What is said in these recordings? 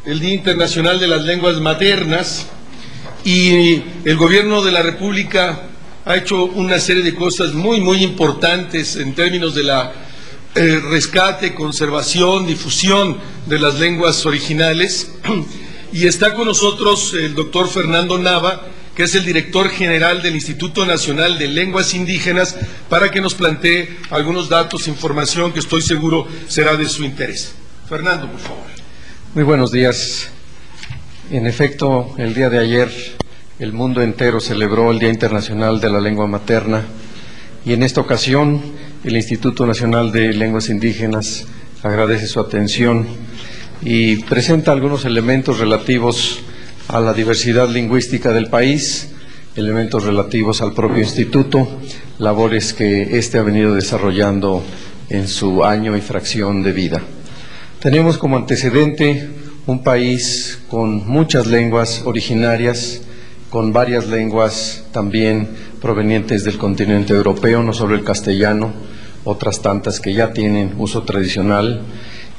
el Día Internacional de las Lenguas Maternas, y el Gobierno de la República ha hecho una serie de cosas muy importantes en términos de la rescate, conservación, difusión de las lenguas originales. Y está con nosotros el doctor Fernando Nava, que es el director general del Instituto Nacional de Lenguas Indígenas, para que nos plantee algunos datos, información que estoy seguro será de su interés. Fernando, por favor. Muy buenos días. En efecto, el día de ayer el mundo entero celebró el Día Internacional de la Lengua Materna, y en esta ocasión el Instituto Nacional de Lenguas Indígenas agradece su atención y presenta algunos elementos relativos a la diversidad lingüística del país, elementos relativos al propio instituto, labores que éste ha venido desarrollando en su año y fracción de vida. Tenemos como antecedente un país con muchas lenguas originarias, con varias lenguas también provenientes del continente europeo, no solo el castellano, otras tantas que ya tienen uso tradicional,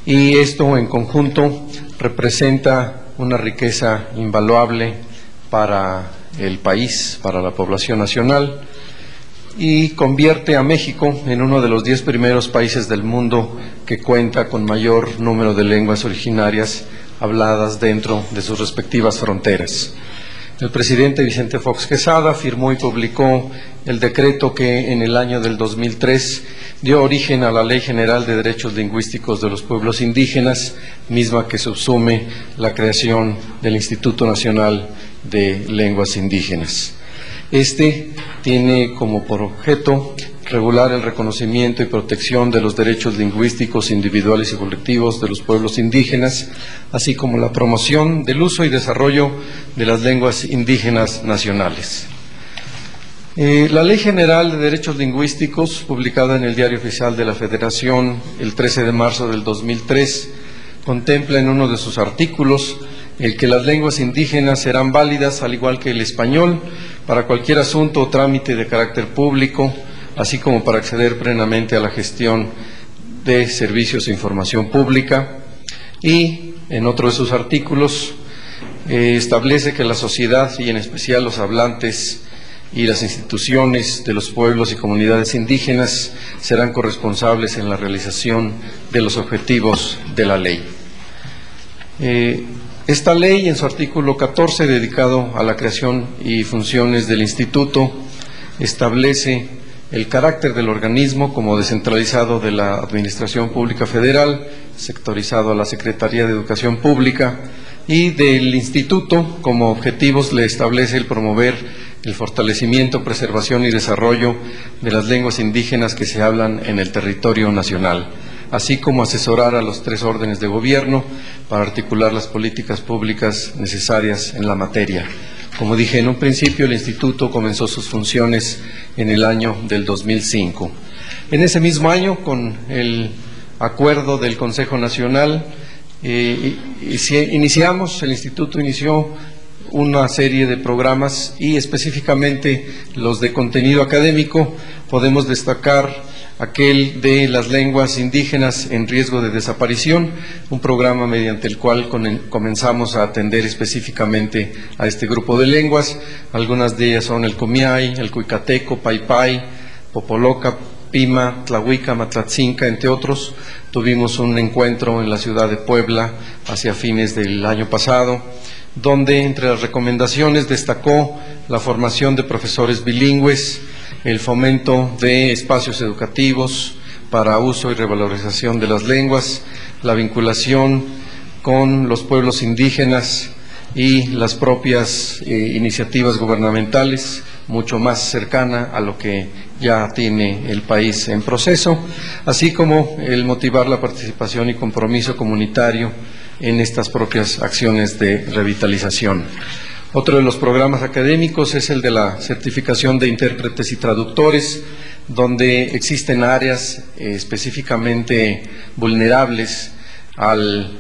y esto en conjunto representa una riqueza invaluable para el país, para la población nacional, y convierte a México en uno de los 10 primeros países del mundo que cuenta con mayor número de lenguas originarias habladas dentro de sus respectivas fronteras. El presidente Vicente Fox Quesada firmó y publicó el decreto que en el año del 2003 dio origen a la Ley General de Derechos Lingüísticos de los Pueblos Indígenas, misma que subsume la creación del Instituto Nacional de Lenguas Indígenas. Este tiene como por objeto regular el reconocimiento y protección de los derechos lingüísticos individuales y colectivos de los pueblos indígenas, así como la promoción del uso y desarrollo de las lenguas indígenas nacionales. La Ley General de Derechos Lingüísticos, publicada en el Diario Oficial de la Federación el 13 de marzo del 2003, contempla en uno de sus artículos el que las lenguas indígenas serán válidas, al igual que el español, para cualquier asunto o trámite de carácter público, así como para acceder plenamente a la gestión de servicios de información pública, y en otro de sus artículos establece que la sociedad, y en especial los hablantes y las instituciones de los pueblos y comunidades indígenas, serán corresponsables en la realización de los objetivos de la ley. Esta ley, en su artículo 14, dedicado a la creación y funciones del Instituto, establece el carácter del organismo como descentralizado de la Administración Pública Federal, sectorizado a la Secretaría de Educación Pública, y del Instituto como objetivos le establece el promover el fortalecimiento, preservación y desarrollo de las lenguas indígenas que se hablan en el territorio nacional, así como asesorar a los 3 órdenes de gobierno para articular las políticas públicas necesarias en la materia. Como dije en un principio, el Instituto comenzó sus funciones en el año del 2005. En ese mismo año, con el acuerdo del Consejo Nacional, el Instituto inició una serie de programas, y específicamente los de contenido académico. Podemos destacar aquel de las lenguas indígenas en riesgo de desaparición, un programa mediante el cual comenzamos a atender específicamente a este grupo de lenguas. Algunas de ellas son el comiay, el cuicateco, paypay, popoloca, pima, tlahuica, matlatzinca, entre otros. Tuvimos un encuentro en la ciudad de Puebla hacia fines del año pasado, donde entre las recomendaciones destacó la formación de profesores bilingües, el fomento de espacios educativos para uso y revalorización de las lenguas, la vinculación con los pueblos indígenas y las propias iniciativas gubernamentales, mucho más cercana a lo que ya tiene el país en proceso, así como el motivar la participación y compromiso comunitario en estas propias acciones de revitalización. Otro de los programas académicos es el de la certificación de intérpretes y traductores, donde existen áreas específicamente vulnerables al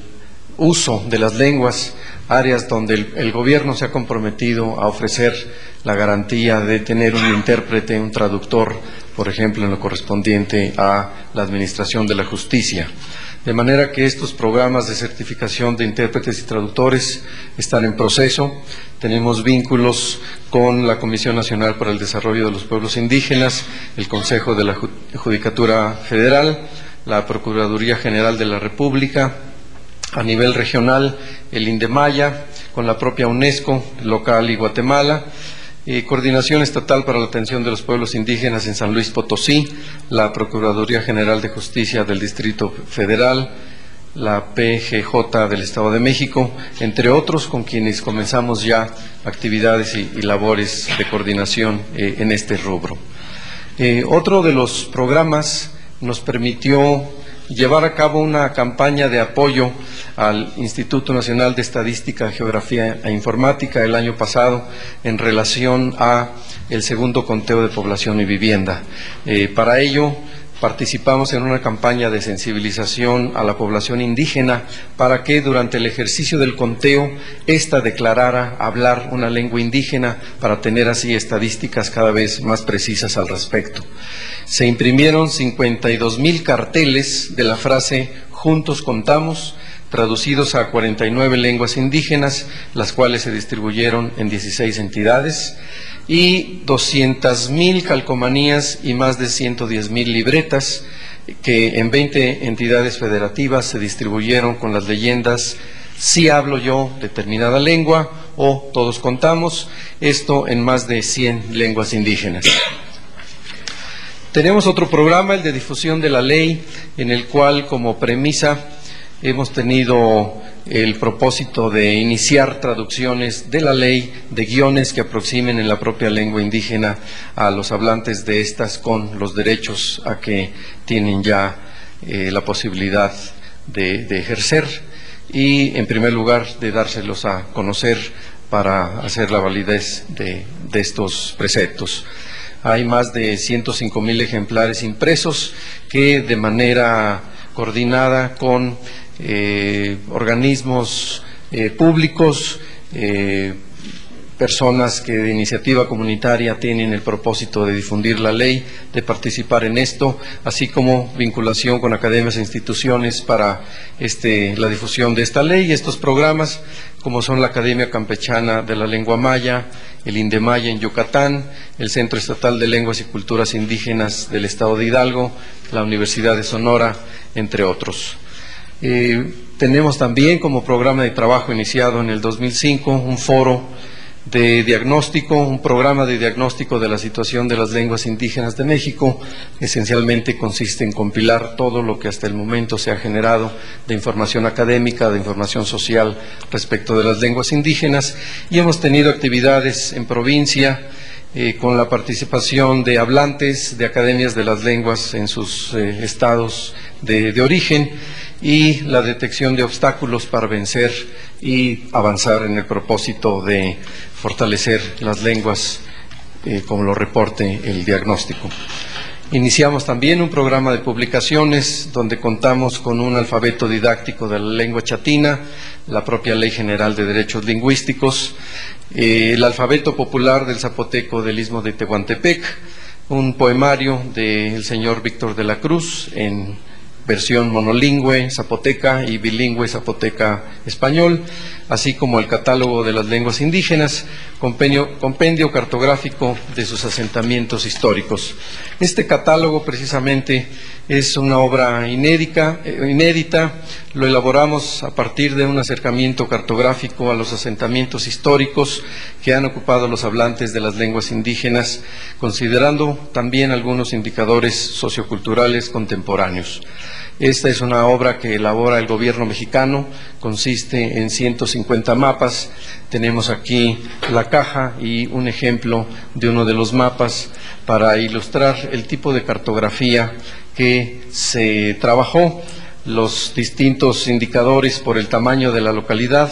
uso de las lenguas, áreas donde el gobierno se ha comprometido a ofrecer la garantía de tener un intérprete, un traductor, por ejemplo, en lo correspondiente a la administración de la justicia. de manera que estos programas de certificación de intérpretes y traductores están en proceso. Tenemos vínculos con la Comisión Nacional para el Desarrollo de los Pueblos Indígenas, el Consejo de la Judicatura Federal, la Procuraduría General de la República, a nivel regional, el INDEMAYA, con la propia UNESCO local y Guatemala, Coordinación Estatal para la Atención de los Pueblos Indígenas en San Luis Potosí, la Procuraduría General de Justicia del Distrito Federal, la PGJ del Estado de México, entre otros, con quienes comenzamos ya actividades y labores de coordinación en este rubro. Otro de los programas nos permitió llevar a cabo una campaña de apoyo al Instituto Nacional de Estadística, Geografía e Informática el año pasado en relación a el segundo conteo de población y vivienda. Para ello participamos en una campaña de sensibilización a la población indígena para que durante el ejercicio del conteo ésta declarara hablar una lengua indígena para tener así estadísticas cada vez más precisas al respecto. Se imprimieron 52,000 carteles de la frase "Juntos contamos", traducidos a 49 lenguas indígenas, las cuales se distribuyeron en 16 entidades, y 200,000 calcomanías y más de 110,000 libretas que en 20 entidades federativas se distribuyeron con las leyendas "Sí hablo yo determinada lengua" o "Todos contamos", esto en más de 100 lenguas indígenas. Tenemos otro programa, el de difusión de la ley, en el cual como premisa hemos tenido el propósito de iniciar traducciones de la ley, de guiones que aproximen en la propia lengua indígena a los hablantes de estas con los derechos a que tienen ya la posibilidad de ejercer y, en primer lugar, de dárselos a conocer para hacer la validez de estos preceptos. Hay más de 105,000 ejemplares impresos que de manera coordinada con organismos públicos, personas que de iniciativa comunitaria tienen el propósito de difundir la ley, de participar en esto, así como vinculación con academias e instituciones para la difusión de esta ley y estos programas, como son la Academia Campechana de la Lengua Maya, el INDEMAYA en Yucatán, el Centro Estatal de Lenguas y Culturas Indígenas del Estado de Hidalgo, la Universidad de Sonora, entre otros. Tenemos también como programa de trabajo iniciado en el 2005 un foro de diagnóstico, un programa de diagnóstico de la situación de las lenguas indígenas de México. Esencialmente consiste en compilar todo lo que hasta el momento se ha generado de información académica, de información social respecto de las lenguas indígenas, y hemos tenido actividades en provincia con la participación de hablantes de academias de las lenguas en sus estados de origen, y la detección de obstáculos para vencer y avanzar en el propósito de fortalecer las lenguas, como lo reporte el diagnóstico. Iniciamos también un programa de publicaciones donde contamos con un alfabeto didáctico de la lengua chatina, la propia Ley General de Derechos Lingüísticos, el alfabeto popular del zapoteco del Istmo de Tehuantepec, un poemario del señor Víctor de la Cruz en versión monolingüe zapoteca y bilingüe zapoteca-español, así como el catálogo de las lenguas indígenas, compendio cartográfico de sus asentamientos históricos. Este catálogo precisamente es una obra inédita, lo elaboramos a partir de un acercamiento cartográfico a los asentamientos históricos que han ocupado los hablantes de las lenguas indígenas, considerando también algunos indicadores socioculturales contemporáneos. Esta es una obra que elabora el gobierno mexicano, consiste en 150 mapas. Tenemos aquí la caja y un ejemplo de uno de los mapas para ilustrar el tipo de cartografía que se trabajó, los distintos indicadores por el tamaño de la localidad,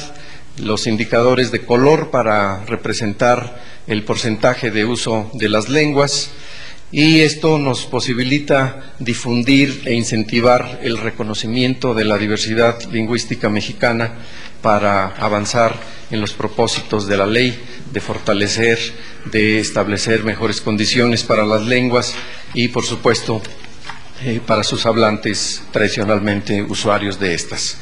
los indicadores de color para representar el porcentaje de uso de las lenguas, y esto nos posibilita difundir e incentivar el reconocimiento de la diversidad lingüística mexicana para avanzar en los propósitos de la ley, de fortalecer, de establecer mejores condiciones para las lenguas y, por supuesto, para sus hablantes tradicionalmente usuarios de estas.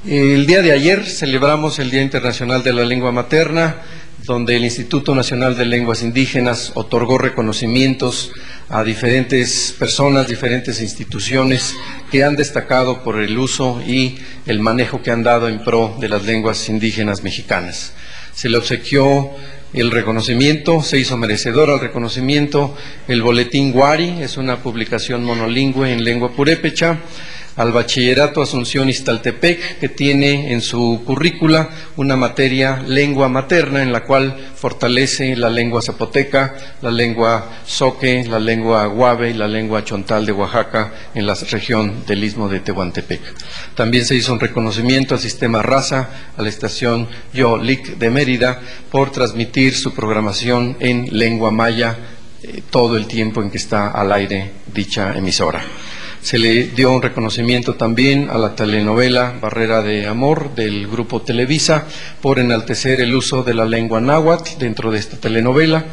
El día de ayer celebramos el Día Internacional de la Lengua Materna, donde el Instituto Nacional de Lenguas Indígenas otorgó reconocimientos a diferentes personas, diferentes instituciones que han destacado por el uso y el manejo que han dado en pro de las lenguas indígenas mexicanas. Se le obsequió el reconocimiento, se hizo merecedor al reconocimiento el Boletín Guari, es una publicación monolingüe en lengua purépecha, al Bachillerato Asunción Ixtaltepec, que tiene en su currícula una materia lengua materna, en la cual fortalece la lengua zapoteca, la lengua zoque, la lengua guave y la lengua chontal de Oaxaca, en la región del Istmo de Tehuantepec. También se hizo un reconocimiento al Sistema Raza, a la estación Yo-Lic de Mérida, por transmitir su programación en lengua maya todo el tiempo en que está al aire dicha emisora. Se le dio un reconocimiento también a la telenovela Barrera de Amor del Grupo Televisa por enaltecer el uso de la lengua náhuatl dentro de esta telenovela,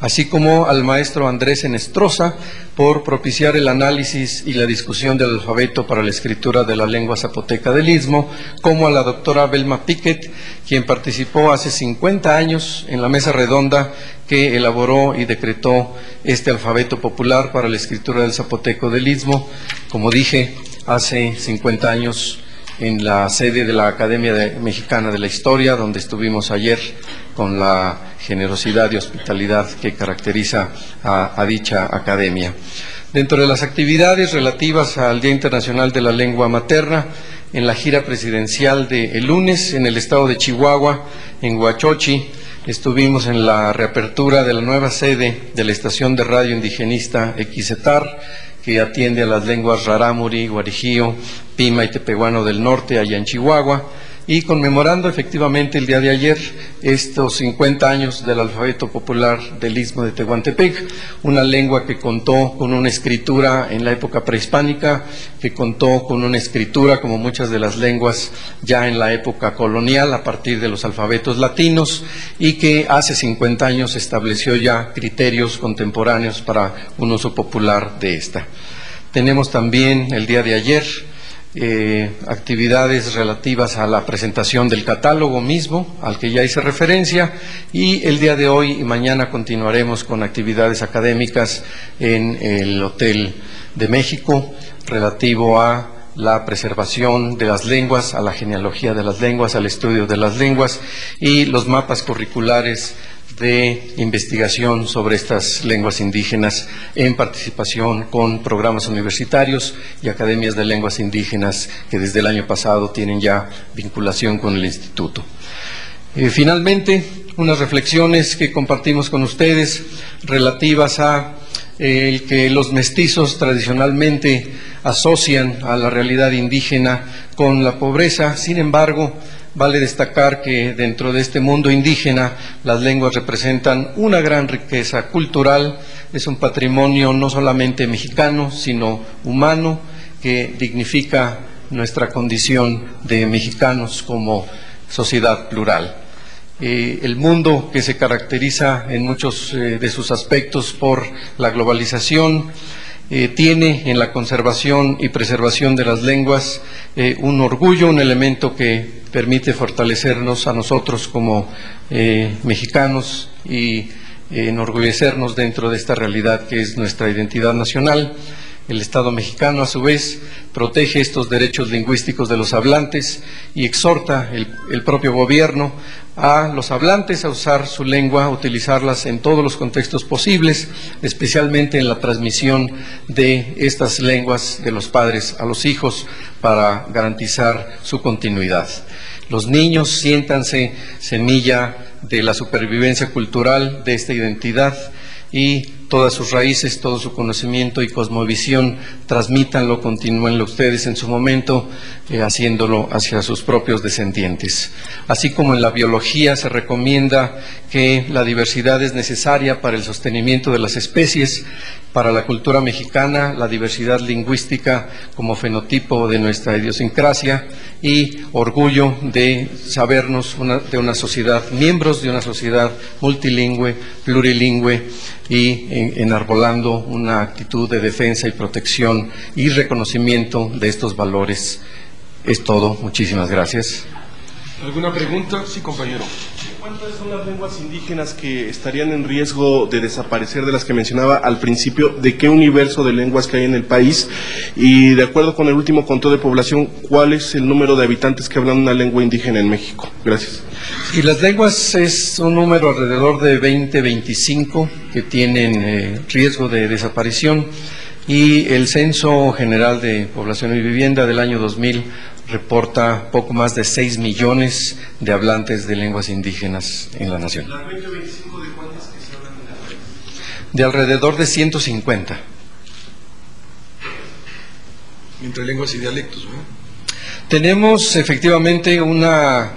así como al maestro Andrés Enestrosa por propiciar el análisis y la discusión del alfabeto para la escritura de la lengua zapoteca del Istmo, como a la doctora Belma Piquet, quien participó hace 50 años en la mesa redonda que elaboró y decretó este alfabeto popular para la escritura del zapoteco del Istmo, como dije, hace 50 años en la sede de la Academia Mexicana de la Historia, donde estuvimos ayer con la generosidad y hospitalidad que caracteriza a dicha academia. Dentro de las actividades relativas al Día Internacional de la Lengua Materna, en la gira presidencial del lunes en el estado de Chihuahua, en Huachochi, estuvimos en la reapertura de la nueva sede de la estación de radio indigenista Equisetar, que atiende a las lenguas rarámuri, guarijío, pima y tepehuano del norte, allá en Chihuahua, y conmemorando efectivamente el día de ayer estos 50 años del alfabeto popular del Istmo de Tehuantepec, una lengua que contó con una escritura en la época prehispánica, que contó con una escritura como muchas de las lenguas ya en la época colonial a partir de los alfabetos latinos, y que hace 50 años estableció ya criterios contemporáneos para un uso popular de esta. Tenemos también el día de ayer actividades relativas a la presentación del catálogo mismo, al que ya hice referencia, y el día de hoy y mañana continuaremos con actividades académicas en el Hotel de México relativo a la preservación de las lenguas, a la genealogía de las lenguas, al estudio de las lenguas y los mapas curriculares de investigación sobre estas lenguas indígenas en participación con programas universitarios y academias de lenguas indígenas que desde el año pasado tienen ya vinculación con el instituto. Finalmente, unas reflexiones que compartimos con ustedes relativas a el que los mestizos tradicionalmente asocian a la realidad indígena con la pobreza. Sin embargo, vale destacar que dentro de este mundo indígena las lenguas representan una gran riqueza cultural, es un patrimonio no solamente mexicano, sino humano, que dignifica nuestra condición de mexicanos como sociedad plural. El mundo que se caracteriza en muchos de sus aspectos por la globalización, tiene en la conservación y preservación de las lenguas un orgullo, un elemento que permite fortalecernos a nosotros como mexicanos y enorgullecernos dentro de esta realidad que es nuestra identidad nacional. El Estado mexicano, a su vez, protege estos derechos lingüísticos de los hablantes y exhorta el propio gobierno a los hablantes a usar su lengua, a utilizarlas en todos los contextos posibles, especialmente en la transmisión de estas lenguas de los padres a los hijos para garantizar su continuidad. Los niños siéntanse semilla de la supervivencia cultural de esta identidad y todas sus raíces, todo su conocimiento y cosmovisión, transmítanlo, continúenlo ustedes en su momento, haciéndolo hacia sus propios descendientes. Así como en la biología se recomienda que la diversidad es necesaria para el sostenimiento de las especies, para la cultura mexicana, la diversidad lingüística como fenotipo de nuestra idiosincrasia y orgullo de sabernos de una sociedad, miembros de una sociedad multilingüe, plurilingüe y enarbolando una actitud de defensa y protección y reconocimiento de estos valores. Es todo. Muchísimas gracias. ¿Alguna pregunta? Sí, compañero. ¿Cuántas son las lenguas indígenas que estarían en riesgo de desaparecer, de las que mencionaba al principio? ¿De qué universo de lenguas que hay en el país? Y de acuerdo con el último conteo de población, ¿cuál es el número de habitantes que hablan una lengua indígena en México? Gracias. Y las lenguas es un número alrededor de 20-25 que tienen riesgo de desaparición, y el Censo General de Población y Vivienda del año 2000 reporta poco más de 6 millones de hablantes de lenguas indígenas en la nación. ¿Las 20-25 de cuántas que se hablan en el país? De alrededor de 150. Entre lenguas y dialectos, ¿no? Tenemos efectivamente una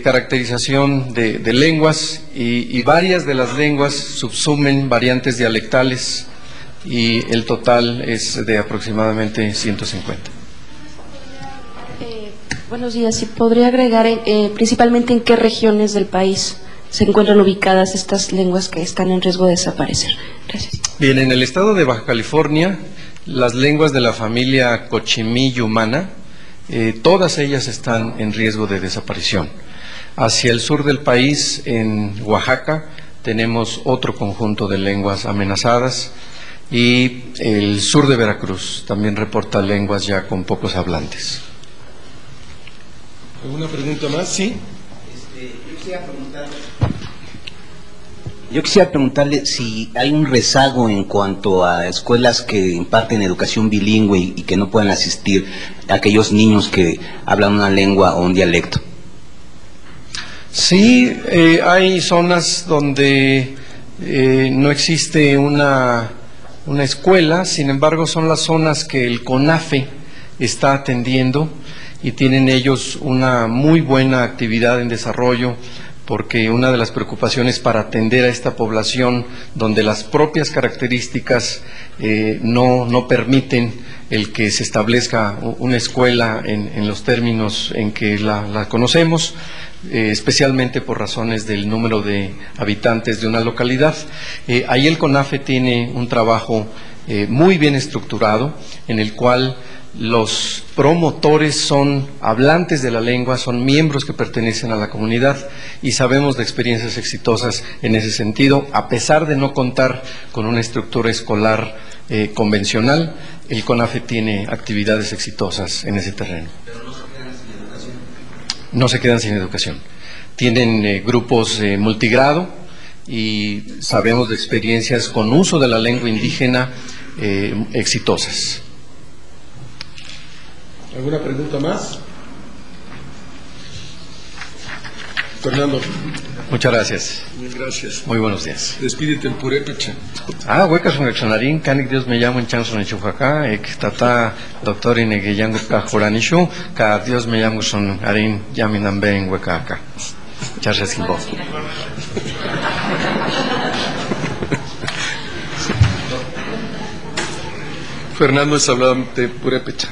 caracterización de lenguas, y varias de las lenguas subsumen variantes dialectales, y el total es de aproximadamente 150. Buenos días. Si podría agregar principalmente en qué regiones del país se encuentran ubicadas estas lenguas que están en riesgo de desaparecer. Gracias. Bien, en el estado de Baja California, las lenguas de la familia cochimí-yumana, todas ellas están en riesgo de desaparición. Hacia el sur del país, en Oaxaca, tenemos otro conjunto de lenguas amenazadas, y el sur de Veracruz también reporta lenguas ya con pocos hablantes. ¿Alguna pregunta más? Sí. Yo quisiera preguntarle si hay un rezago en cuanto a escuelas que imparten educación bilingüe y que no pueden asistir a aquellos niños que hablan una lengua o un dialecto. Sí, hay zonas donde no existe una escuela, sin embargo son las zonas que el CONAFE está atendiendo, y tienen ellos una muy buena actividad en desarrollo, porque una de las preocupaciones para atender a esta población, donde las propias características no permiten el que se establezca una escuela en los términos en que la conocemos, especialmente por razones del número de habitantes de una localidad. Ahí el CONAFE tiene un trabajo muy bien estructurado, en el cual los promotores son hablantes de la lengua, son miembros que pertenecen a la comunidad, y sabemos de experiencias exitosas en ese sentido. A pesar de no contar con una estructura escolar convencional, el CONAFE tiene actividades exitosas en ese terreno. ¿Pero no se quedan sin educación? No se quedan sin educación. Tienen grupos multigrado, y sabemos de experiencias con uso de la lengua indígena exitosas. ¿Alguna pregunta más? Fernando. Muchas gracias. Mil gracias. Muy buenos días. Despídete en purépecha. Huecas un exonarín, canik Dios me llamo en chanson en Chufacá, tata doctor en Egueyango Cajuranishu, ka Dios me llamo son arín yaminambe en Huecaca. Muchas gracias, Gilbo. Fernando es hablante purépecha,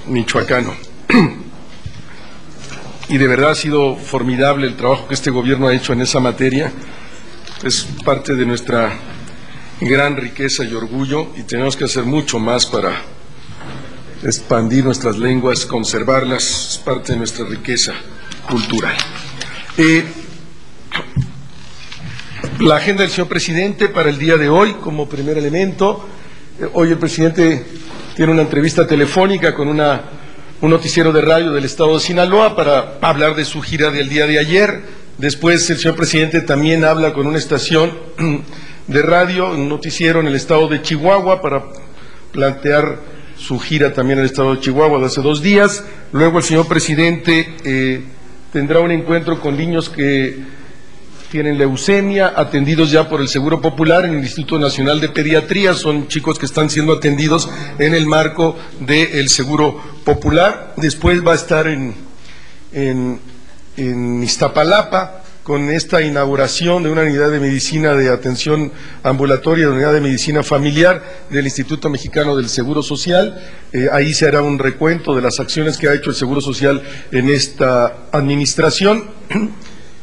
michoacano. Y de verdad ha sido formidable el trabajo que este gobierno ha hecho en esa materia. Es parte de nuestra gran riqueza y orgullo, y tenemos que hacer mucho más para expandir nuestras lenguas, conservarlas. Es parte de nuestra riqueza cultural. La agenda del señor presidente para el día de hoy, como primer elemento. Hoy el presidente tiene una entrevista telefónica con un noticiero de radio del estado de Sinaloa para hablar de su gira del día de ayer. Después el señor presidente también habla con una estación de radio, un noticiero en el estado de Chihuahua, para plantear su gira también en el estado de Chihuahua de hace 2 días. Luego el señor presidente tendrá un encuentro con niños que tienen leucemia, atendidos ya por el Seguro Popular en el Instituto Nacional de Pediatría. Son chicos que están siendo atendidos en el marco del Seguro Popular. Después va a estar en Iztapalapa con esta inauguración de una unidad de medicina de atención ambulatoria, de unidad de medicina familiar del Instituto Mexicano del Seguro Social. Ahí se hará un recuento de las acciones que ha hecho el Seguro Social en esta administración.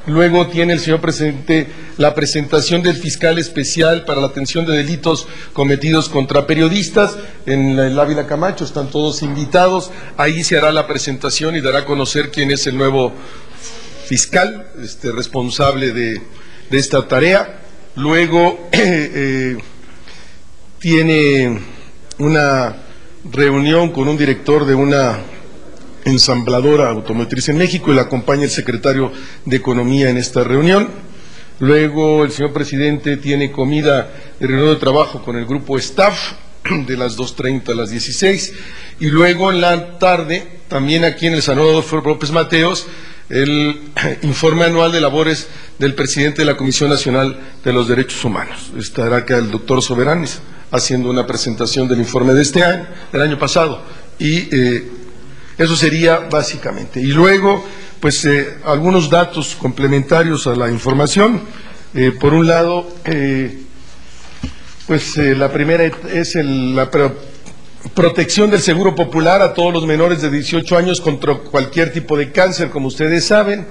Luego tiene el señor presidente la presentación del fiscal especial para la atención de delitos cometidos contra periodistas en el Ávila Camacho. Están todos invitados. Ahí se hará la presentación y dará a conocer quién es el nuevo fiscal responsable de esta tarea. Luego tiene una reunión con un director de una ensambladora automotriz en México y le acompaña el secretario de Economía en esta reunión. Luego el señor presidente tiene comida de reunión de trabajo con el grupo staff de las 2:30 a las 16, y luego en la tarde, también aquí en el Salón Adolfo López Mateos, el informe anual de labores del presidente de la Comisión Nacional de los Derechos Humanos. Estará acá el doctor Soberanis haciendo una presentación del informe de este año, del año pasado, y eso sería básicamente. Y luego, pues, algunos datos complementarios a la información. Por un lado, la primera es la protección del seguro popular a todos los menores de 18 años contra cualquier tipo de cáncer, como ustedes saben.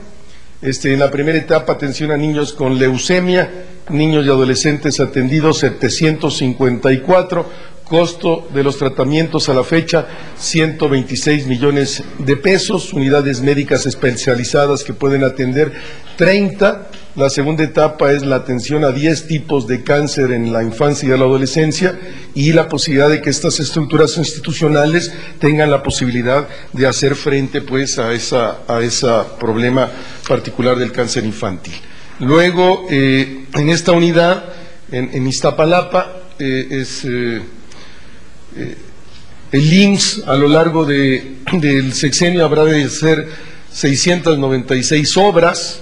En la primera etapa, atención a niños con leucemia, niños y adolescentes atendidos 754, costo de los tratamientos a la fecha 126 millones de pesos, unidades médicas especializadas que pueden atender 30. La segunda etapa es la atención a 10 tipos de cáncer en la infancia y la adolescencia, y la posibilidad de que estas estructuras institucionales tengan la posibilidad de hacer frente, pues, a ese problema particular del cáncer infantil. Luego, en esta unidad, en Iztapalapa, el IMSS a lo largo del sexenio habrá de hacer 696 obras,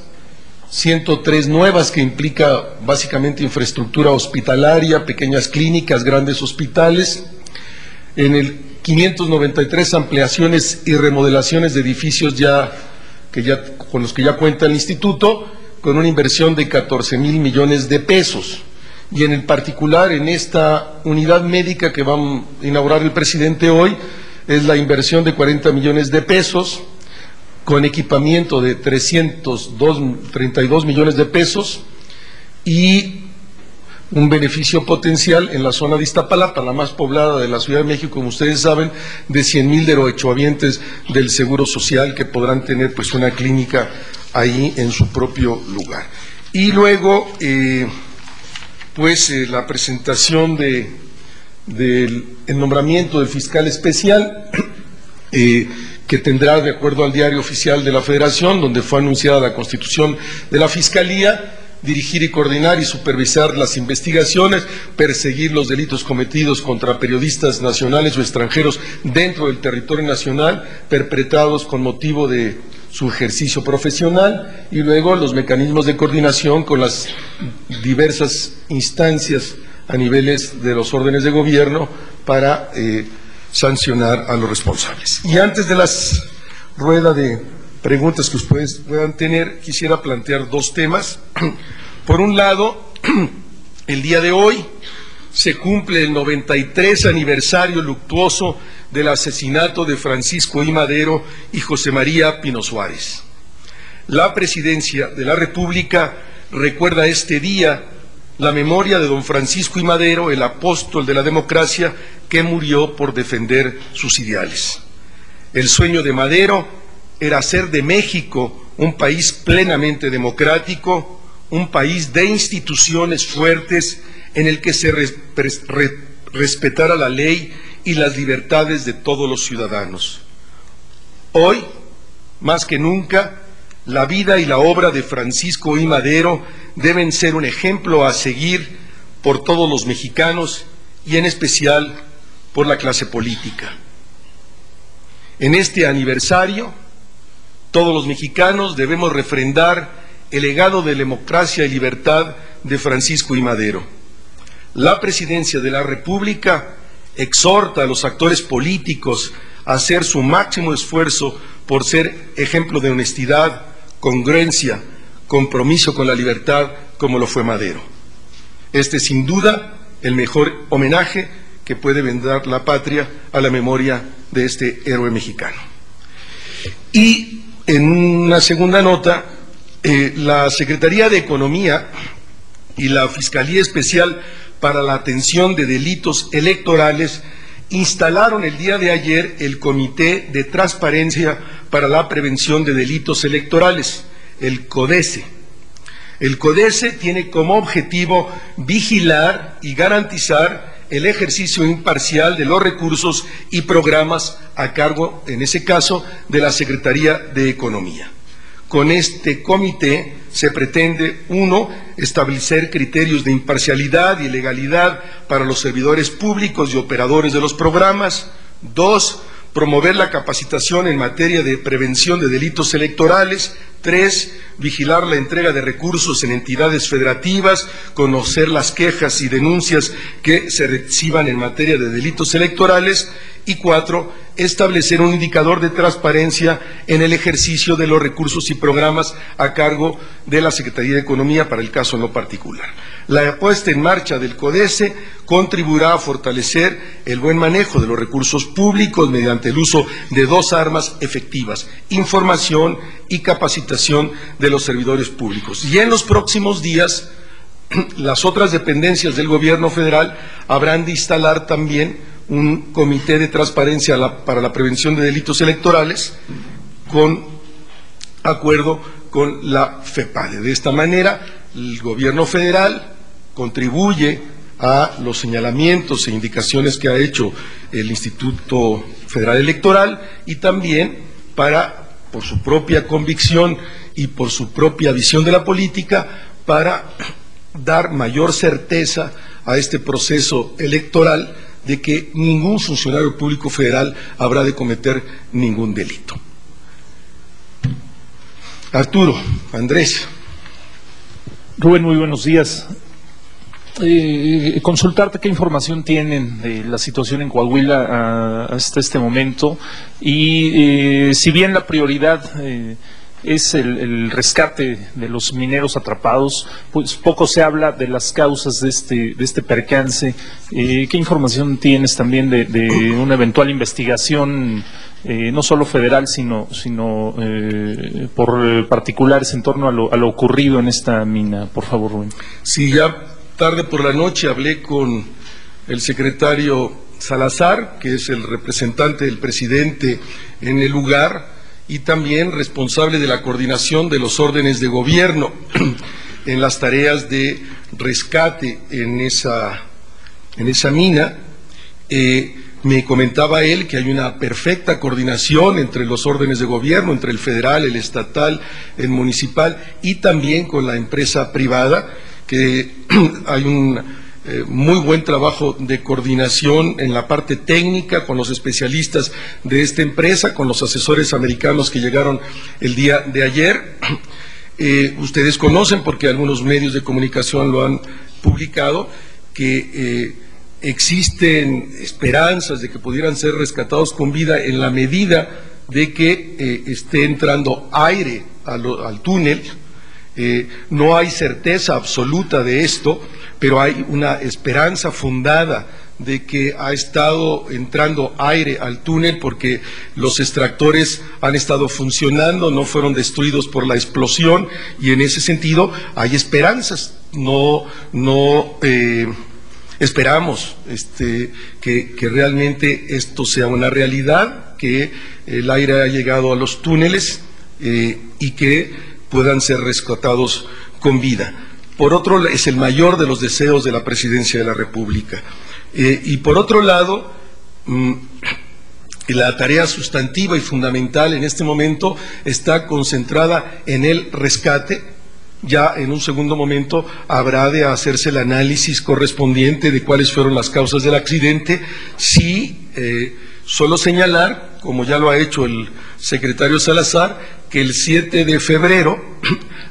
103 nuevas, que implica básicamente infraestructura hospitalaria, pequeñas clínicas, grandes hospitales. En el 593 ampliaciones y remodelaciones de edificios con los que ya cuenta el instituto, con una inversión de 14,000 millones de pesos. Y en el particular, en esta unidad médica que va a inaugurar el presidente hoy, es la inversión de 40 millones de pesos, con equipamiento de 32 millones de pesos, y un beneficio potencial en la zona de Iztapalapa, la más poblada de la Ciudad de México, como ustedes saben, de 100,000 derechohabientes del Seguro Social, que podrán tener, pues, una clínica ahí en su propio lugar. Y luego, la presentación del nombramiento del fiscal especial, que tendrá, de acuerdo al Diario Oficial de la Federación, donde fue anunciada la constitución de la Fiscalía, dirigir y coordinar y supervisar las investigaciones, perseguir los delitos cometidos contra periodistas nacionales o extranjeros dentro del territorio nacional, perpetrados con motivo de su ejercicio profesional, y luego los mecanismos de coordinación con las diversas instancias a niveles de los órdenes de gobierno para sancionar a los responsables. Y antes de las rueda de preguntas que ustedes puedan tener, quisiera plantear dos temas. Por un lado, el día de hoy se cumple el 93 aniversario luctuoso del asesinato de Francisco I. Madero y José María Pino Suárez. La Presidencia de la República recuerda este día la memoria de don Francisco I. Madero, el apóstol de la democracia, que murió por defender sus ideales. El sueño de Madero era hacer de México un país plenamente democrático, un país de instituciones fuertes en el que se respetara la ley y las libertades de todos los ciudadanos. Hoy, más que nunca, la vida y la obra de Francisco I. Madero deben ser un ejemplo a seguir por todos los mexicanos y en especial por la clase política. En este aniversario, todos los mexicanos debemos refrendar el legado de democracia y libertad de Francisco I. Madero. La Presidencia de la República exhorta a los actores políticos a hacer su máximo esfuerzo por ser ejemplo de honestidad, congruencia, compromiso con la libertad, como lo fue Madero. Este es sin duda el mejor homenaje que puede brindar la patria a la memoria de este héroe mexicano. Y en una segunda nota, La Secretaría de Economía y la Fiscalía Especial para la Atención de Delitos Electorales instalaron el día de ayer el Comité de Transparencia para la Prevención de Delitos Electorales, el CODESE. El CODESE tiene como objetivo vigilar y garantizar el ejercicio imparcial de los recursos y programas a cargo, en ese caso, de la Secretaría de Economía. Con este comité se pretende, 1, establecer criterios de imparcialidad y legalidad para los servidores públicos y operadores de los programas. 2, promover la capacitación en materia de prevención de delitos electorales. 3, vigilar la entrega de recursos en entidades federativas, conocer las quejas y denuncias que se reciban en materia de delitos electorales. Y 4, establecer un indicador de transparencia en el ejercicio de los recursos y programas a cargo de la Secretaría de Economía para el caso en lo particular. La puesta en marcha del CODESE contribuirá a fortalecer el buen manejo de los recursos públicos mediante el uso de 2 armas efectivas: información y capacitación de los servidores públicos. Y en los próximos días, las otras dependencias del Gobierno federal habrán de instalar también un comité de transparencia para la prevención de delitos electorales con acuerdo con la FEPADE. De esta manera, el Gobierno federal contribuye a los señalamientos e indicaciones que ha hecho el Instituto Federal Electoral y también por su propia convicción y por su propia visión de la política, para dar mayor certeza a este proceso electoral de que ningún funcionario público federal habrá de cometer ningún delito. Arturo, Andrés. Rubén, muy buenos días. Consultarte qué información tienen de la situación en Coahuila hasta este momento y si bien la prioridad es el rescate de los mineros atrapados, pues poco se habla de las causas de este percance. ¿Qué información tienes también de una eventual investigación, no solo federal, sino por particulares en torno a lo ocurrido en esta mina? Por favor, Rubén. Sí, ya tarde por la noche hablé con el secretario Salazar, que es el representante del presidente en el lugar, y también responsable de la coordinación de los órdenes de gobierno en las tareas de rescate en esa mina. Me comentaba él que hay una perfecta coordinación entre los órdenes de gobierno, entre el federal, el estatal, el municipal y también con la empresa privada, que hay un muy buen trabajo de coordinación en la parte técnica con los especialistas de esta empresa, con los asesores americanos que llegaron el día de ayer. Ustedes conocen, porque algunos medios de comunicación lo han publicado, que existen esperanzas de que pudieran ser rescatados con vida en la medida de que esté entrando aire al túnel. No hay certeza absoluta de esto, pero hay una esperanza fundada de que ha estado entrando aire al túnel porque los extractores han estado funcionando, no fueron destruidos por la explosión, y en ese sentido hay esperanzas. No esperamos que realmente esto sea una realidad, que el aire ha llegado a los túneles y que puedan ser rescatados con vida. Por otro lado, es el mayor de los deseos de la Presidencia de la República. Y por otro lado, la tarea sustantiva y fundamental en este momento está concentrada en el rescate. Ya en un segundo momento habrá de hacerse el análisis correspondiente de cuáles fueron las causas del accidente. Sí, solo señalar, como ya lo ha hecho el secretario Salazar, que el 7 de febrero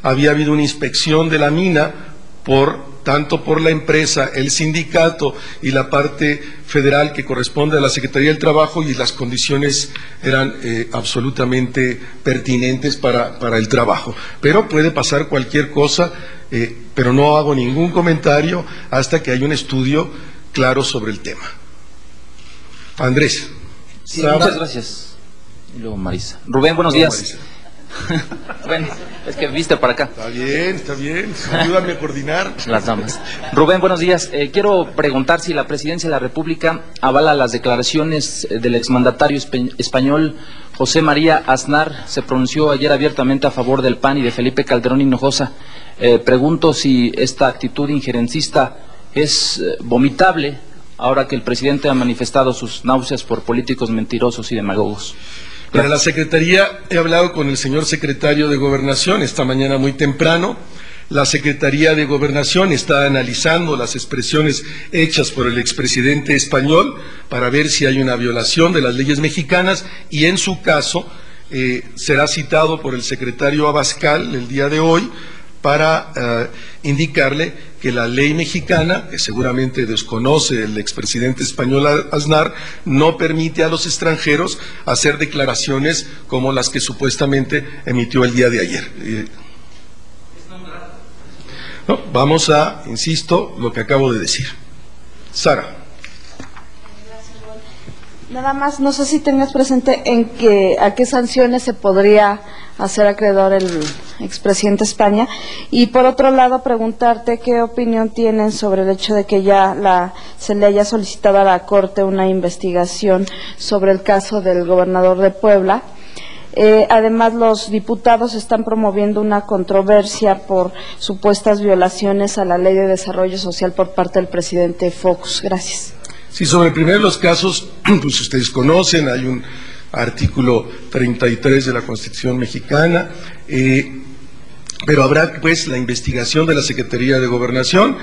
había habido una inspección de la mina tanto por la empresa, el sindicato y la parte federal que corresponde a la Secretaría del Trabajo, y las condiciones eran absolutamente pertinentes para el trabajo. Pero puede pasar cualquier cosa, pero no hago ningún comentario hasta que haya un estudio claro sobre el tema. Andrés. Sí, muchas gracias. Y luego Marisa. Rubén, buenos días. Marisa. Rubén, es que viste para acá. Está bien. Ayúdame a coordinar. Las damas. Rubén, buenos días. Quiero preguntar si la Presidencia de la República avala las declaraciones del exmandatario español José María Aznar. Se pronunció ayer abiertamente a favor del PAN y de Felipe Calderón Hinojosa. Pregunto si esta actitud injerencista es vomitable ahora que el presidente ha manifestado sus náuseas por políticos mentirosos y demagogos. Para la Secretaría, he hablado con el señor secretario de Gobernación esta mañana muy temprano. La Secretaría de Gobernación está analizando las expresiones hechas por el expresidente español para ver si hay una violación de las leyes mexicanas y, en su caso, será citado por el secretario Abascal el día de hoy para indicarle que la ley mexicana, que seguramente desconoce el expresidente español Aznar, no permite a los extranjeros hacer declaraciones como las que supuestamente emitió el día de ayer. No, vamos a, insisto, lo que acabo de decir. Sara. Nada más, no sé si tengas presente a qué sanciones se podría hacer acreedor el expresidente España. Y por otro lado, preguntarte qué opinión tienen sobre el hecho de que ya se le haya solicitado a la Corte una investigación sobre el caso del gobernador de Puebla. Además, los diputados están promoviendo una controversia por supuestas violaciones a la Ley de Desarrollo Social por parte del presidente Fox. Gracias. Sí, sobre el primero de los casos, pues ustedes conocen, hay un artículo 33 de la Constitución mexicana, pero habrá pues la investigación de la Secretaría de Gobernación.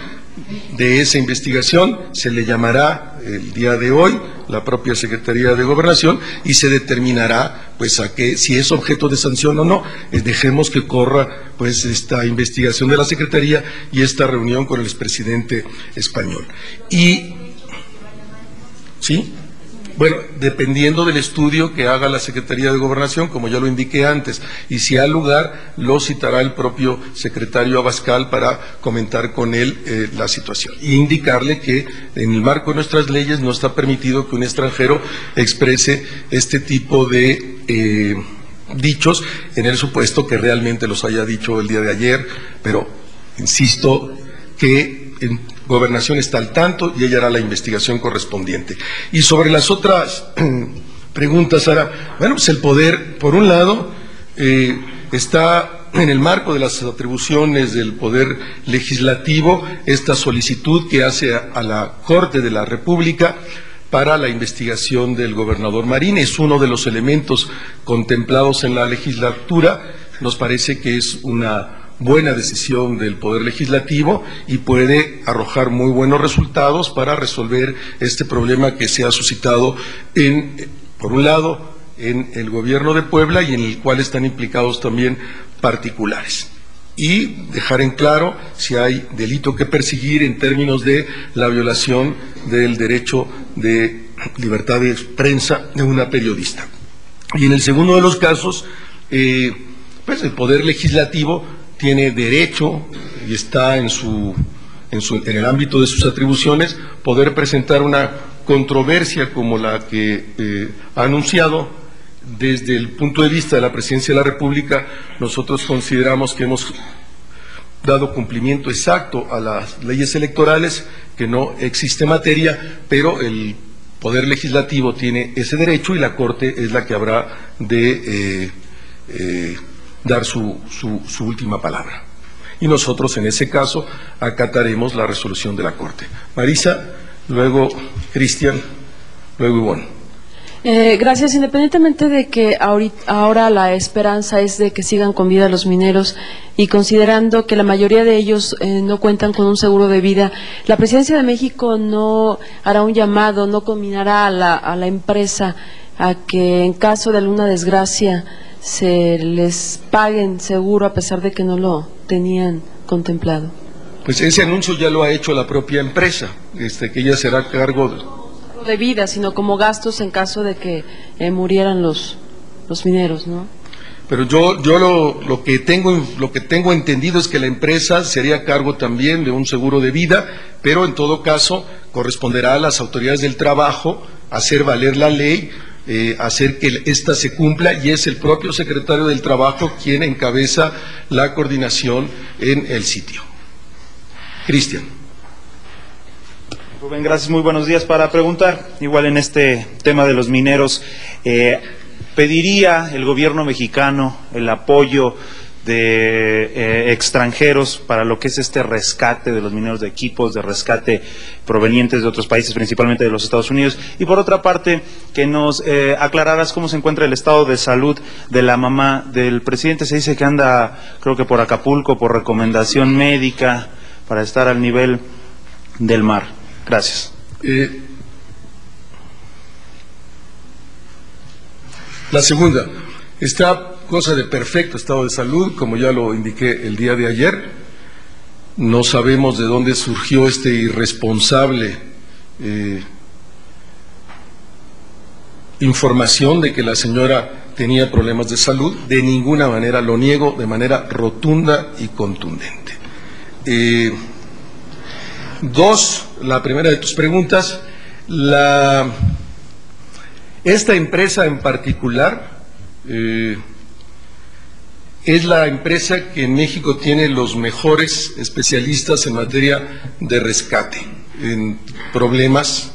De esa investigación se le llamará el día de hoy la propia Secretaría de Gobernación y se determinará pues si es objeto de sanción o no. Dejemos que corra pues esta investigación de la Secretaría y esta reunión con el expresidente español. ¿Sí? Bueno, dependiendo del estudio que haga la Secretaría de Gobernación, como ya lo indiqué antes, y si hay lugar, lo citará el propio secretario Abascal para comentar con él la situación. E indicarle que en el marco de nuestras leyes no está permitido que un extranjero exprese este tipo de dichos, en el supuesto que realmente los haya dicho el día de ayer, pero insisto que en Gobernación está al tanto y ella hará la investigación correspondiente. Y sobre las otras preguntas, Sara, bueno, pues el poder, por un lado, está en el marco de las atribuciones del Poder Legislativo esta solicitud que hace a la Corte de la República para la investigación del gobernador Marín. Es uno de los elementos contemplados en la legislatura. Nos parece que es una buena decisión del Poder Legislativo y puede arrojar muy buenos resultados para resolver este problema que se ha suscitado por un lado, en el gobierno de Puebla y en el cual están implicados también particulares. Y dejar en claro si hay delito que perseguir en términos de la violación del derecho de libertad de prensa de una periodista. Y en el segundo de los casos, pues el Poder Legislativo tiene derecho y está en el ámbito de sus atribuciones poder presentar una controversia como la que ha anunciado. Desde el punto de vista de la Presidencia de la República, nosotros consideramos que hemos dado cumplimiento exacto a las leyes electorales, que no existe materia, pero el Poder Legislativo tiene ese derecho y la Corte es la que habrá de dar su última palabra. Y nosotros, en ese caso, acataremos la resolución de la Corte. Marisa, luego Cristian, luego Ivonne. Gracias. Independientemente de que ahora la esperanza es de que sigan con vida los mineros y considerando que la mayoría de ellos no cuentan con un seguro de vida, la Presidencia de México no hará un llamado, no conminará a la empresa a que en caso de alguna desgracia se les paguen seguro a pesar de que no lo tenían contemplado. Pues ese anuncio ya lo ha hecho la propia empresa, que ella será a cargo de vida, sino como gastos en caso de que murieran los mineros, ¿no? Pero yo lo que tengo entendido es que la empresa sería a cargo también de un seguro de vida, pero en todo caso corresponderá a las autoridades del trabajo hacer valer la ley hacer que esta se cumpla, y es el propio secretario del Trabajo quien encabeza la coordinación en el sitio. Cristian. Rubén, gracias, muy buenos días. Para preguntar, igual en este tema de los mineros, ¿pediría el gobierno mexicano el apoyo de extranjeros para lo que es este rescate de los mineros, de equipos de rescate provenientes de otros países, principalmente de los Estados Unidos? Y por otra parte, que nos aclararas cómo se encuentra el estado de salud de la mamá del presidente. Se dice que anda, creo que por Acapulco, por recomendación médica, para estar al nivel del mar. Gracias. La segunda, está cosa de perfecto estado de salud, como ya lo indiqué el día de ayer. No sabemos de dónde surgió este irresponsable información de que la señora tenía problemas de salud. De ninguna manera, lo niego de manera rotunda y contundente. Dos, la primera de tus preguntas, esta empresa en particular es la empresa que en México tiene los mejores especialistas en materia de rescate, en problemas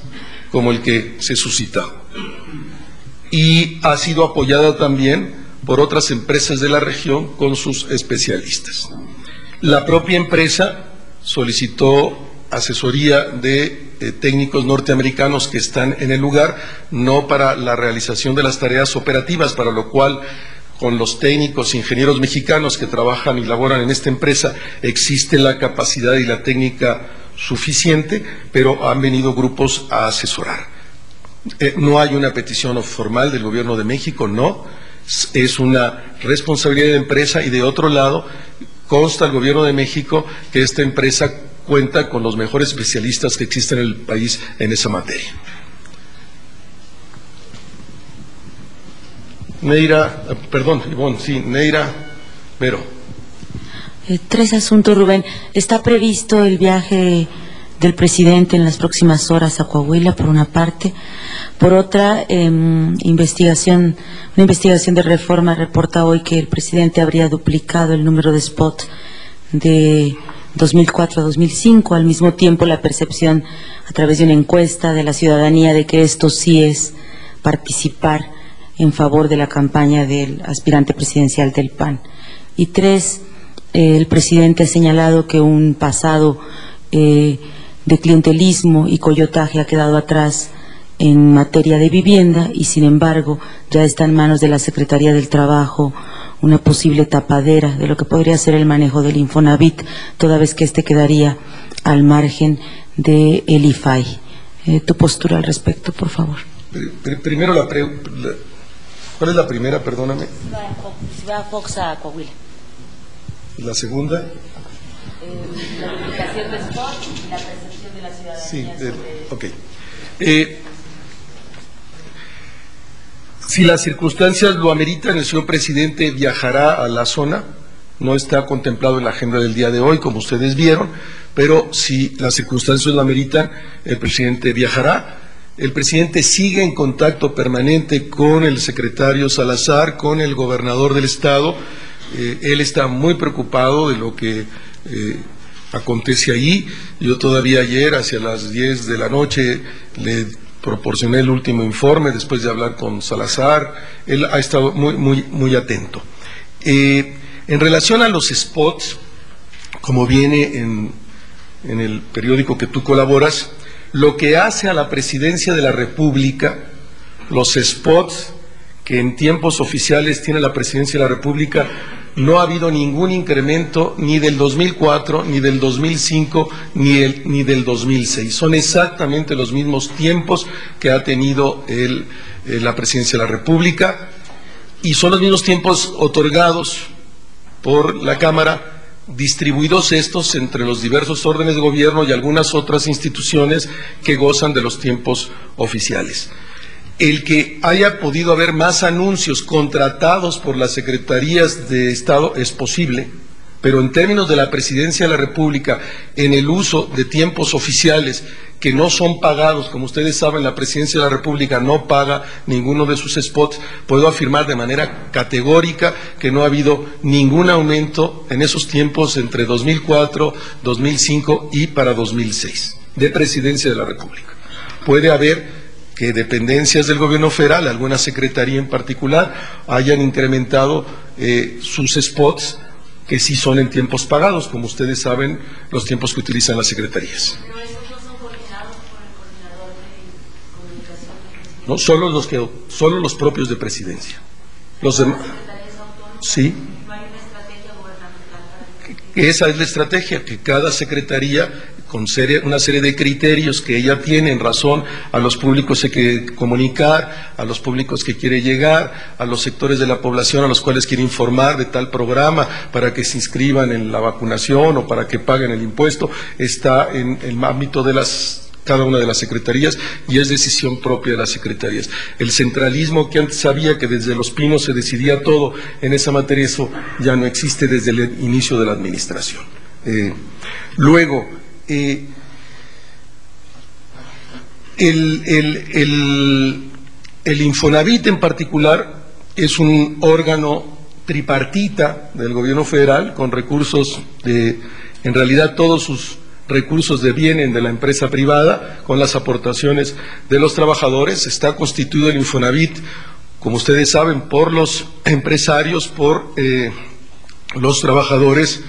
como el que se suscita. Y ha sido apoyada también por otras empresas de la región con sus especialistas. La propia empresa solicitó asesoría de técnicos norteamericanos que están en el lugar, no para la realización de las tareas operativas, para lo cual con los técnicos, ingenieros mexicanos que trabajan y laboran en esta empresa, existe la capacidad y la técnica suficiente, pero han venido grupos a asesorar. No hay una petición formal del Gobierno de México, no, es una responsabilidad de empresa, y de otro lado consta al Gobierno de México que esta empresa cuenta con los mejores especialistas que existen en el país en esa materia. Neira, perdón, Ivonne, sí, Neira Vero. Tres asuntos, Rubén. Está previsto el viaje del presidente en las próximas horas a Coahuila, por una parte. Por otra, una investigación de Reforma reporta hoy que el presidente habría duplicado el número de spot de 2004 a 2005, al mismo tiempo la percepción a través de una encuesta de la ciudadanía de que esto sí es participar en favor de la campaña del aspirante presidencial del PAN. Y tres, el presidente ha señalado que un pasado de clientelismo y coyotaje ha quedado atrás en materia de vivienda, y sin embargo ya está en manos de la Secretaría del Trabajo una posible tapadera de lo que podría ser el manejo del Infonavit, toda vez que este quedaría al margen del IFAI. Tu postura al respecto, por favor. Primero, ¿cuál es la primera? Perdóname. Si va a Fox a Coahuila. La segunda. La duplicación de spot y la percepción de la ciudadanía. Sí, ok. Si las circunstancias lo ameritan, el señor presidente viajará a la zona. No está contemplado en la agenda del día de hoy, como ustedes vieron, pero si las circunstancias lo ameritan, el presidente viajará. El presidente sigue en contacto permanente con el secretario Salazar, con el gobernador del estado. Él está muy preocupado de lo que acontece ahí. Yo todavía ayer, hacia las 10 de la noche, le proporcioné el último informe después de hablar con Salazar. Él ha estado muy atento. En relación a los spots, como viene en el periódico que tú colaboras, lo que hace a la presidencia de la República, los spots que en tiempos oficiales tiene la presidencia de la República, no ha habido ningún incremento ni del 2004, ni del 2005, ni del 2006. Son exactamente los mismos tiempos que ha tenido la presidencia de la República, y son los mismos tiempos otorgados por la Cámara, distribuidos estos entre los diversos órdenes de gobierno y algunas otras instituciones que gozan de los tiempos oficiales. El que haya podido haber más anuncios contratados por las secretarías de Estado es posible, pero en términos de la Presidencia de la República, en el uso de tiempos oficiales que no son pagados, como ustedes saben, la Presidencia de la República no paga ninguno de sus spots, puedo afirmar de manera categórica que no ha habido ningún aumento en esos tiempos entre 2004, 2005 y para 2006, de Presidencia de la República. Puede haber que dependencias del gobierno federal, alguna secretaría en particular, hayan incrementado sus spots que sí son en tiempos pagados, como ustedes saben, los tiempos que utilizan las secretarías. ¿Pero esos no son coordinados por el coordinador de comunicación? No, solo los propios de Presidencia. Los demás. Sí. ¿No hay una estrategia gubernamental para Esa es la estrategia, que cada secretaría, con una serie de criterios que ella tiene en razón a los públicos que quiere comunicar, a los públicos que quiere llegar, a los sectores de la población a los cuales quiere informar de tal programa para que se inscriban en la vacunación o para que paguen el impuesto, está en el ámbito de cada una de las secretarías y es decisión propia de las secretarías. El centralismo que antes había, que desde Los Pinos se decidía todo en esa materia, eso ya no existe desde el inicio de la administración. Luego, el Infonavit en particular es un órgano tripartita del gobierno federal con recursos en realidad todos sus recursos devienen de la empresa privada con las aportaciones de los trabajadores. Está constituido el Infonavit, como ustedes saben, por los empresarios, por los trabajadores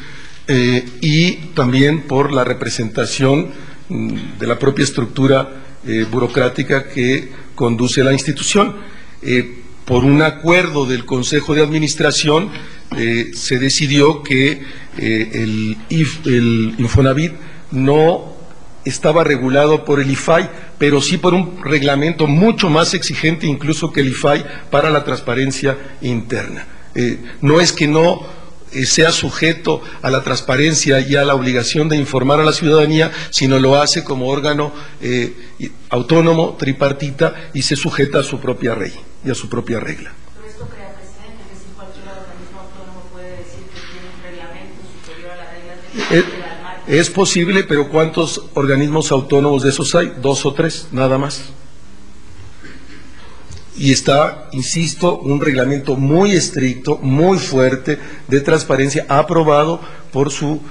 y también por la representación de la propia estructura burocrática que conduce la institución. Por un acuerdo del Consejo de Administración se decidió que el Infonavit no estaba regulado por el IFAI, pero sí por un reglamento mucho más exigente incluso que el IFAI para la transparencia interna. No es que no sea sujeto a la transparencia y a la obligación de informar a la ciudadanía, sino lo hace como órgano autónomo, tripartita, y se sujeta a su propia ley y a su propia regla. Pero esto crea precedente, es decir, cualquier organismo autónomo puede decir que tiene un reglamento superior a las reglas de la marca. Es posible, pero ¿cuántos organismos autónomos de esos hay? 2 o 3, nada más. Y está, insisto, un reglamento muy estricto, muy fuerte de transparencia, aprobado por su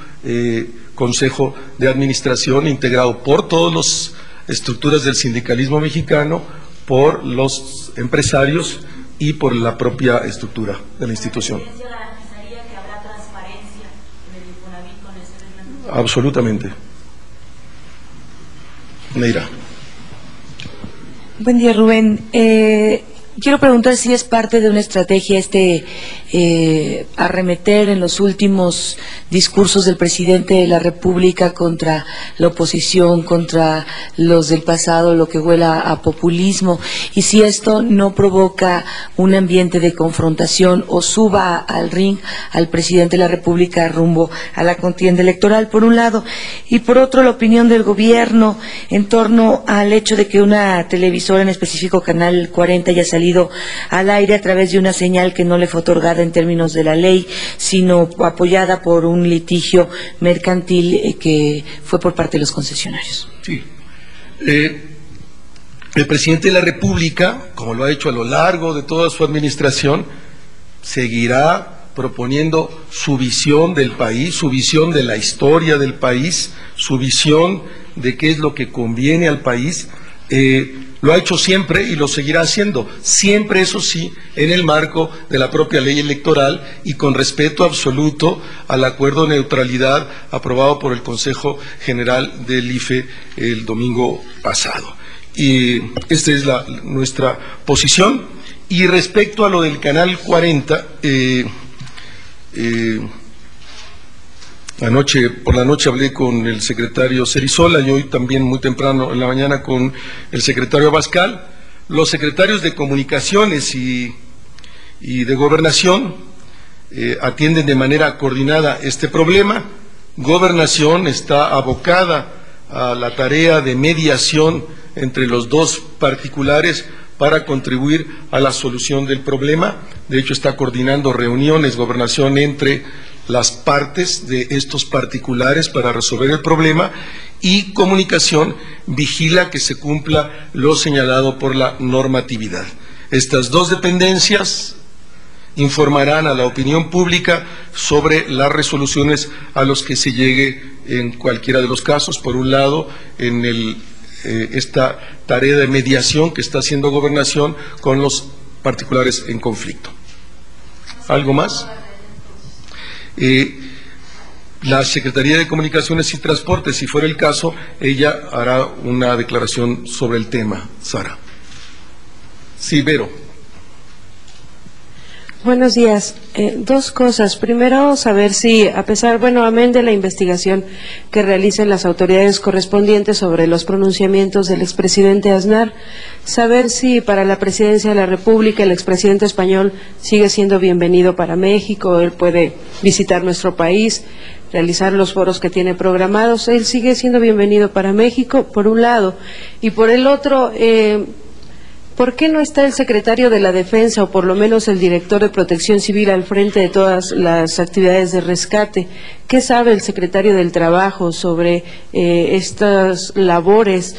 Consejo de Administración, integrado por todas las estructuras del sindicalismo mexicano, por los empresarios y por la propia estructura de la institución. ¿La presidencia garantizaría que habrá transparencia en el Infonavit con ese reglamento? Absolutamente. Neira. Buen día, Rubén. Quiero preguntar si es parte de una estrategia arremeter en los últimos discursos del presidente de la República contra la oposición, contra los del pasado, lo que huela a populismo, y si esto no provoca un ambiente de confrontación o suba al ring al presidente de la República rumbo a la contienda electoral, por un lado, y por otro la opinión del gobierno en torno al hecho de que una televisora, en específico Canal 40, haya salido al aire a través de una señal que no le fue otorgada en términos de la ley, sino apoyada por un litigio mercantil que fue por parte de los concesionarios. Sí. El presidente de la República, como lo ha hecho a lo largo de toda su administración, seguirá proponiendo su visión del país, su visión de la historia del país, su visión de qué es lo que conviene al país. Lo ha hecho siempre y lo seguirá haciendo, siempre, eso sí, en el marco de la propia ley electoral y con respeto absoluto al acuerdo de neutralidad aprobado por el Consejo General del IFE el domingo pasado. Y esta es nuestra posición. Y respecto a lo del Canal 40, por la noche hablé con el secretario Cerizola y hoy también muy temprano en la mañana con el secretario Abascal. Los secretarios de Comunicaciones y de Gobernación atienden de manera coordinada este problema. Gobernación está abocada a la tarea de mediación entre los dos particulares para contribuir a la solución del problema. De hecho, está coordinando reuniones, Gobernación, entre las partes de estos particulares para resolver el problema, y Comunicación vigila que se cumpla lo señalado por la normatividad. Estas dos dependencias informarán a la opinión pública sobre las resoluciones a los que se llegue en cualquiera de los casos. Por un lado, en esta tarea de mediación que está haciendo Gobernación con los particulares en conflicto. ¿Algo más? La Secretaría de Comunicaciones y Transportes, si fuera el caso, ella hará una declaración sobre el tema. Sara. Sí, Vero. Buenos días. Dos cosas. Primero, saber si, a pesar, amén de la investigación que realicen las autoridades correspondientes sobre los pronunciamientos del expresidente Aznar, saber si para la presidencia de la República el expresidente español sigue siendo bienvenido para México, él puede visitar nuestro país, realizar los foros que tiene programados, él sigue siendo bienvenido para México, por un lado, y por el otro, ¿por qué no está el secretario de la Defensa o por lo menos el director de Protección Civil al frente de todas las actividades de rescate? ¿Qué sabe el secretario del Trabajo sobre estas labores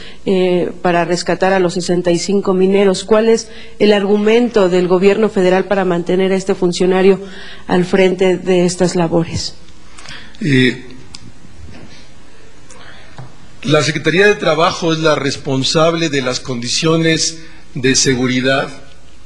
para rescatar a los 65 mineros? ¿Cuál es el argumento del gobierno federal para mantener a este funcionario al frente de estas labores? La Secretaría de Trabajo es la responsable de las condiciones de seguridad,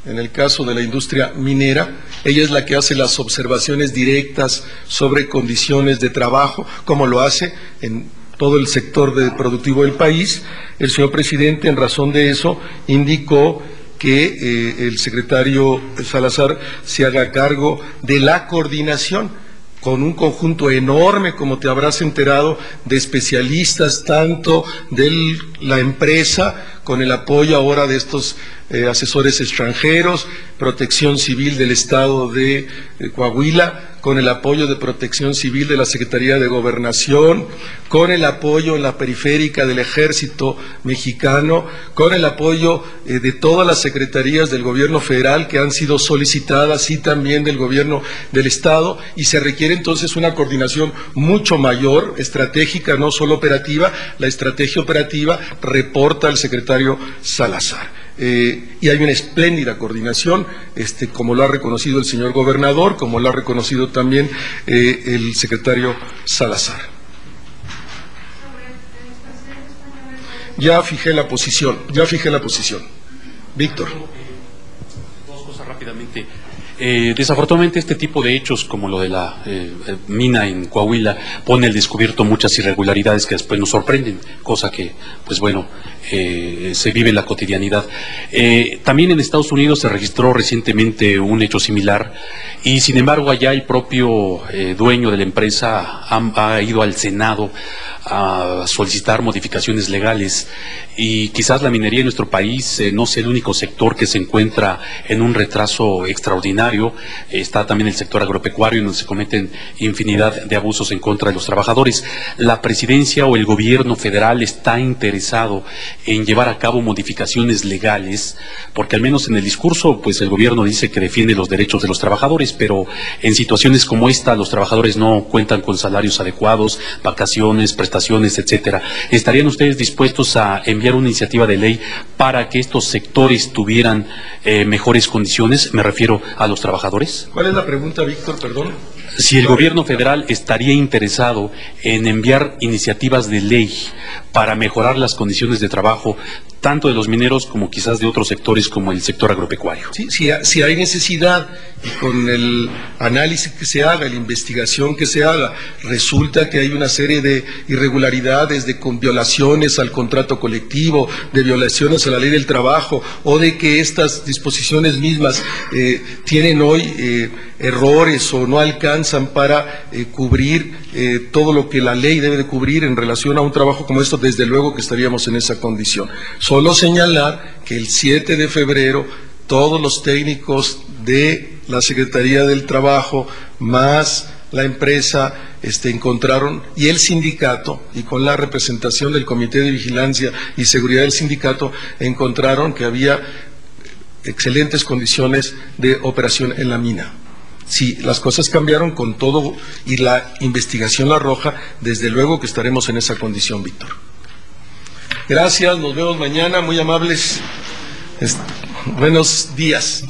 en el caso de la industria minera. Ella es la que hace las observaciones directas sobre condiciones de trabajo, como lo hace en todo el sector productivo del país. El señor presidente, en razón de eso, indicó que el secretario Salazar se haga cargo de la coordinación con un conjunto enorme, como te habrás enterado, de especialistas, tanto de la empresa, con el apoyo ahora de estos asesores extranjeros, Protección Civil del Estado de Coahuila, con el apoyo de Protección Civil de la Secretaría de Gobernación, con el apoyo en la periférica del Ejército Mexicano, con el apoyo de todas las secretarías del Gobierno federal que han sido solicitadas y también del Gobierno del Estado, y se requiere entonces una coordinación mucho mayor, estratégica, no solo operativa. La estrategia operativa reporta al secretario Salazar. Y hay una espléndida coordinación, como lo ha reconocido el señor gobernador, como lo ha reconocido también el secretario Salazar. Ya fijé la posición. Víctor. Dos cosas rápidamente. Desafortunadamente este tipo de hechos como lo de la mina en Coahuila pone al descubierto muchas irregularidades que después nos sorprenden, cosa que se vive en la cotidianidad. También en Estados Unidos se registró recientemente un hecho similar y sin embargo allá el propio dueño de la empresa ha ido al Senado a solicitar modificaciones legales, y quizás la minería en nuestro país no sea el único sector que se encuentra en un retraso extraordinario. Está también el sector agropecuario, donde se cometen infinidad de abusos en contra de los trabajadores. La presidencia o el gobierno federal está interesado en llevar a cabo modificaciones legales, porque al menos en el discurso pues el gobierno dice que defiende los derechos de los trabajadores, pero en situaciones como esta los trabajadores no cuentan con salarios adecuados, vacaciones, prestaciones, etcétera. ¿Estarían ustedes dispuestos a enviar una iniciativa de ley para que estos sectores tuvieran mejores condiciones? Me refiero a los trabajadores. ¿Cuál es la pregunta, Víctor? Perdón. Si el gobierno federal estaría interesado en enviar iniciativas de ley para mejorar las condiciones de trabajo tanto de los mineros como quizás de otros sectores como el sector agropecuario. Sí, si hay necesidad, y con el análisis que se haga, la investigación que se haga, resulta que hay una serie de irregularidades, con violaciones al contrato colectivo, de violaciones a la ley del trabajo, o de que estas disposiciones mismas tienen hoy errores o no alcanzan para cubrir todo lo que la ley debe de cubrir en relación a un trabajo como esto, desde luego que estaríamos en esa condición. Solo señalar que el 7 de febrero todos los técnicos de la Secretaría del Trabajo más la empresa encontraron, y el sindicato, y con la representación del Comité de Vigilancia y Seguridad del sindicato, encontraron que había excelentes condiciones de operación en la mina. Si las cosas cambiaron con todo y la investigación la arroja, desde luego que estaremos en esa condición, Víctor. Gracias, nos vemos mañana, muy amables. Buenos días.